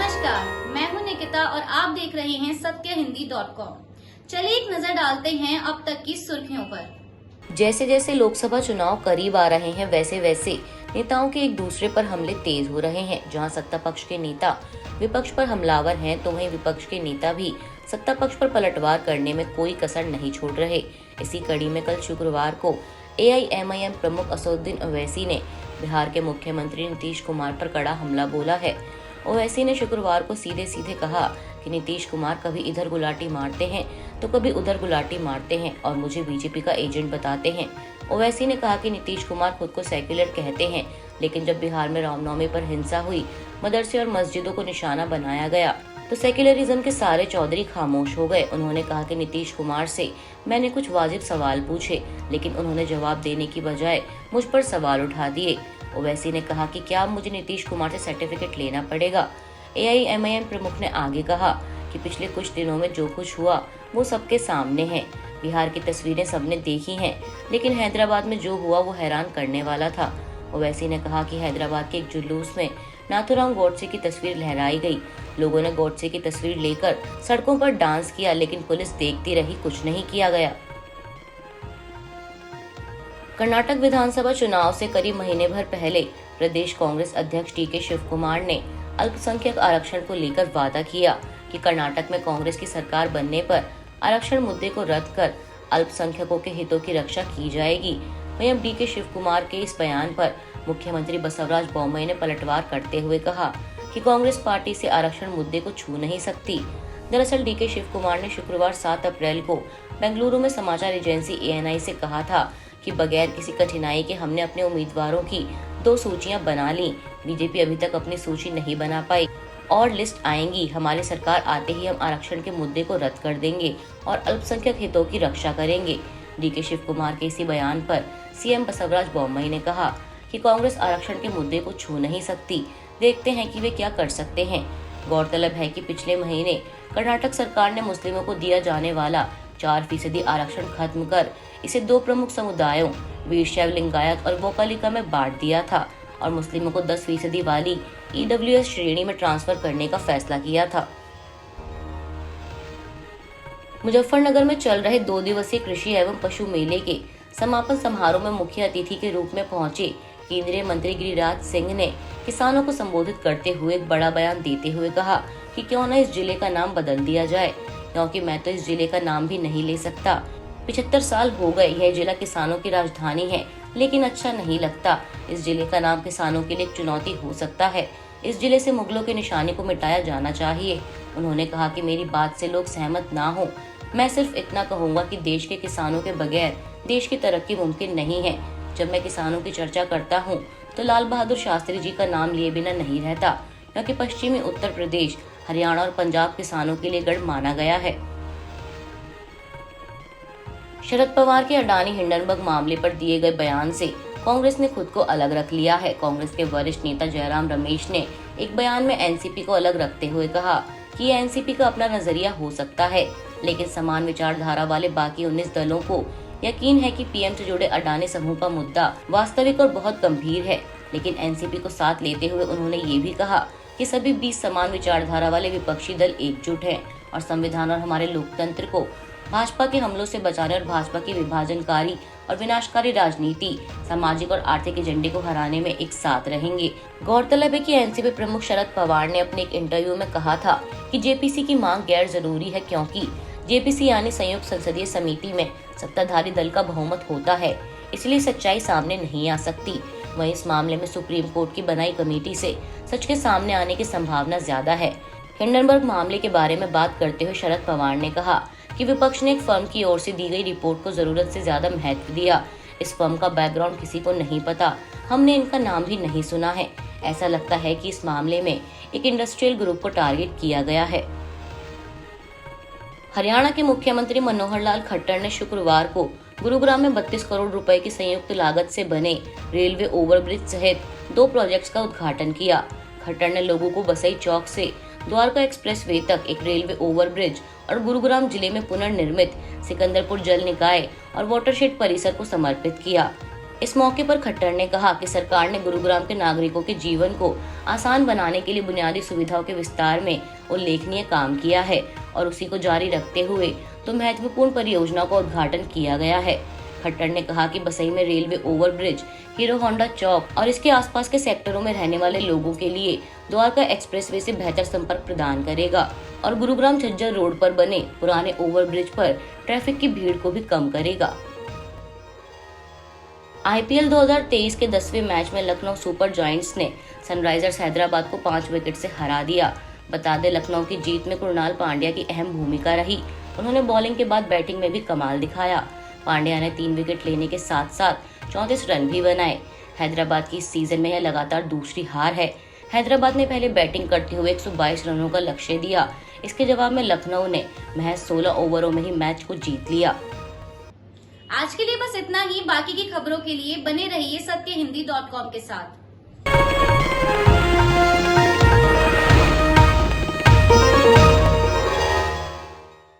नमस्कार, मैं हूं निकिता और आप देख रहे हैं सत्यहिंदी.com। चलिए एक नजर डालते हैं अब तक की सुर्खियों पर। जैसे जैसे लोकसभा चुनाव करीब आ रहे हैं वैसे वैसे नेताओं के एक दूसरे पर हमले तेज हो रहे हैं। जहां सत्ता पक्ष के नेता विपक्ष पर हमलावर हैं, तो वहीं विपक्ष के नेता भी सत्ता पक्ष पर पलटवार करने में कोई कसर नहीं छोड़ रहे। इसी कड़ी में कल शुक्रवार को AIMIM प्रमुख असदुद्दीन ओवैसी ने बिहार के मुख्यमंत्री नीतीश कुमार पर कड़ा हमला बोला है। ओवैसी ने शुक्रवार को सीधे सीधे कहा कि नीतीश कुमार कभी इधर गुलाटी मारते हैं तो कभी उधर गुलाटी मारते हैं और मुझे बीजेपी का एजेंट बताते हैं। ओवैसी ने कहा कि नीतीश कुमार खुद को सेक्युलर कहते हैं, लेकिन जब बिहार में रामनवमी पर हिंसा हुई, मदरसे और मस्जिदों को निशाना बनाया गया, तो सेक्युलरिज्म के सारे चौधरी खामोश हो गए। उन्होंने कहा कि नीतीश कुमार से मैंने कुछ वाजिब सवाल पूछे, लेकिन उन्होंने जवाब देने की बजाय मुझ पर सवाल उठा दिए। ओवैसी ने कहा कि क्या मुझे नीतीश कुमार से सर्टिफिकेट लेना पड़ेगा। AIMIM प्रमुख ने आगे कहा कि पिछले कुछ दिनों में जो कुछ हुआ वो सबके सामने है। बिहार की तस्वीरें सबने देखी हैं, लेकिन हैदराबाद में जो हुआ वो हैरान करने वाला था। ओवैसी ने कहा कि हैदराबाद के एक जुलूस में नाथुराम गोडसे की तस्वीर लहराई गई। लोगों ने गोडसे की तस्वीर लेकर सड़कों पर डांस किया, लेकिन पुलिस देखती रही, कुछ नहीं किया गया। कर्नाटक विधानसभा चुनाव से करीब महीने भर पहले प्रदेश कांग्रेस अध्यक्ष DK शिव कुमार ने अल्पसंख्यक आरक्षण को लेकर वादा किया कि कर्नाटक में कांग्रेस की सरकार बनने पर आरक्षण मुद्दे को रद्द कर अल्पसंख्यकों के हितों की रक्षा की जाएगी। वहीं अब DK शिव कुमार के इस बयान पर मुख्यमंत्री बसवराज बोम्मई ने पलटवार करते हुए कहा कि कांग्रेस पार्टी से आरक्षण मुद्दे को छू नहीं सकती। दरअसल DK शिव कुमार ने शुक्रवार 7 अप्रैल को बेंगलुरु में समाचार एजेंसी ANI से कहा था कि बगैर किसी कठिनाई के हमने अपने उम्मीदवारों की 2 सूचियां बना ली। बीजेपी अभी तक अपनी सूची नहीं बना पाई और लिस्ट आएंगी। हमारी सरकार आते ही हम आरक्षण के मुद्दे को रद्द कर देंगे और अल्पसंख्यक हितों की रक्षा करेंगे। DK शिव कुमार के इसी बयान पर CM बसवराज बोम्मई ने कहा कि कांग्रेस आरक्षण के मुद्दे को छू नहीं सकती, देखते हैं कि वे क्या कर सकते हैं। गौरतलब है कि पिछले महीने कर्नाटक सरकार ने मुस्लिमों को दिया जाने वाला 4% आरक्षण खत्म कर इसे 2 प्रमुख समुदायों वीरशैव लिंगायत और वोकालिका में बांट दिया था और मुस्लिमों को 10% वाली EWS श्रेणी में ट्रांसफर करने का फैसला किया था। मुजफ्फरनगर में चल रहे 2 दिवसीय कृषि एवं पशु मेले के समापन समारोह में मुख्य अतिथि के रूप में पहुंचे केंद्रीय मंत्री गिरिराज सिंह ने किसानों को संबोधित करते हुए एक बड़ा बयान देते हुए कहा कि क्यों न इस जिले का नाम बदल दिया जाए, क्योंकि मैं तो इस जिले का नाम भी नहीं ले सकता। 75 साल हो गए, यह जिला किसानों की राजधानी है, लेकिन अच्छा नहीं लगता। इस जिले का नाम किसानों के लिए एक चुनौती हो सकता है। इस जिले से मुगलों के निशाने को मिटाया जाना चाहिए। उन्होंने कहा कि मेरी बात से लोग सहमत ना हो, मैं सिर्फ इतना कहूँगा कि देश के किसानों के बगैर देश की तरक्की मुमकिन नहीं है। जब मैं किसानों की चर्चा करता हूँ तो लाल बहादुर शास्त्री जी का नाम लिए बिना नहीं रहता, क्योंकि पश्चिमी उत्तर प्रदेश, हरियाणा और पंजाब किसानों के लिए गढ़ माना गया है। शरद पवार के अडानी हिंडनबर्ग मामले पर दिए गए बयान से कांग्रेस ने खुद को अलग रख लिया है। कांग्रेस के वरिष्ठ नेता जयराम रमेश ने एक बयान में NCP को अलग रखते हुए कहा कि NCP का अपना नजरिया हो सकता है, लेकिन समान विचारधारा वाले बाकी 19 दलों को यकीन है कि PM से जुड़े अडानी समूह का मुद्दा वास्तविक और बहुत गंभीर है। लेकिन NCP को साथ लेते हुए उन्होंने ये भी कहा कि सभी 20 समान विचारधारा वाले विपक्षी दल एकजुट हैं और संविधान और हमारे लोकतंत्र को भाजपा के हमलों से बचाने और भाजपा की विभाजनकारी और विनाशकारी राजनीति, सामाजिक और आर्थिक एजेंडे को हराने में एक साथ रहेंगे। गौरतलब है कि NCP प्रमुख शरद पवार ने अपने एक इंटरव्यू में कहा था कि JPC की मांग गैर जरूरी है, क्योंकि JPC यानी संयुक्त संसदीय समिति में सत्ताधारी दल का बहुमत होता है, इसलिए सच्चाई सामने नहीं आ सकती। वहीं इस मामले में सुप्रीम कोर्ट की बनाई कमेटी से सच के सामने आने की संभावना ज्यादा है। हिंडनबर्ग मामले के बारे में बात करते हुए शरद पवार ने कहा कि विपक्ष ने एक फर्म की ओर से दी गई रिपोर्ट को जरूरत से ज्यादा महत्व दिया। इस फर्म का बैकग्राउंड किसी को नहीं पता, हमने इनका नाम भी नहीं सुना है। ऐसा लगता है कि इस मामले में एक इंडस्ट्रियल ग्रुप को टारगेट किया गया है। हरियाणा के मुख्यमंत्री मनोहर लाल खट्टर ने शुक्रवार को गुरुग्राम में 32 करोड़ रुपए की संयुक्त लागत से बने रेलवे ओवरब्रिज सहित 2 प्रोजेक्ट्स का उद्घाटन किया। खट्टर ने लोगों को बसई चौक से द्वारका एक्सप्रेसवे तक एक रेलवे ओवरब्रिज और गुरुग्राम जिले में पुनर्निर्मित सिकंदरपुर जल निकाय और वाटरशेड परिसर को समर्पित किया। इस मौके पर खट्टर ने कहा कि सरकार ने गुरुग्राम के नागरिकों के जीवन को आसान बनाने के लिए बुनियादी सुविधाओं के विस्तार में उल्लेखनीय काम किया है और उसी को जारी रखते हुए तो महत्वपूर्ण परियोजनाओं का उद्घाटन किया गया है। खट्टर ने कहा कि बसई में रेलवे ओवरब्रिज, हीरो होंडा चौक और इसके आसपास के सेक्टरों में रहने वाले लोगों के लिए द्वारका एक्सप्रेसवे से बेहतर संपर्क प्रदान करेगा और गुरुग्राम झज्जर रोड पर बने पुराने ओवरब्रिज पर ट्रैफिक की भीड़ को भी कम करेगा। आईपीएल 2023 के 10वें मैच में लखनऊ सुपर जायंट्स ने सनराइजर्स हैदराबाद को 5 विकेट से हरा दिया। बता दें, लखनऊ की जीत में कृणाल पांड्या की अहम भूमिका रही। उन्होंने बॉलिंग के बाद बैटिंग में भी कमाल दिखाया। पांड्या ने 3 विकेट लेने के साथ साथ 34 रन भी बनाए। हैदराबाद की इस सीजन में यह लगातार दूसरी हार है। हैदराबाद ने पहले बैटिंग करते हुए 122 रनों का लक्ष्य दिया। इसके जवाब में लखनऊ ने महज 16 ओवरों में ही मैच को जीत लिया। आज के लिए बस इतना ही। बाकी की खबरों के लिए बने रहिए सत्यहिंदी.com के साथ।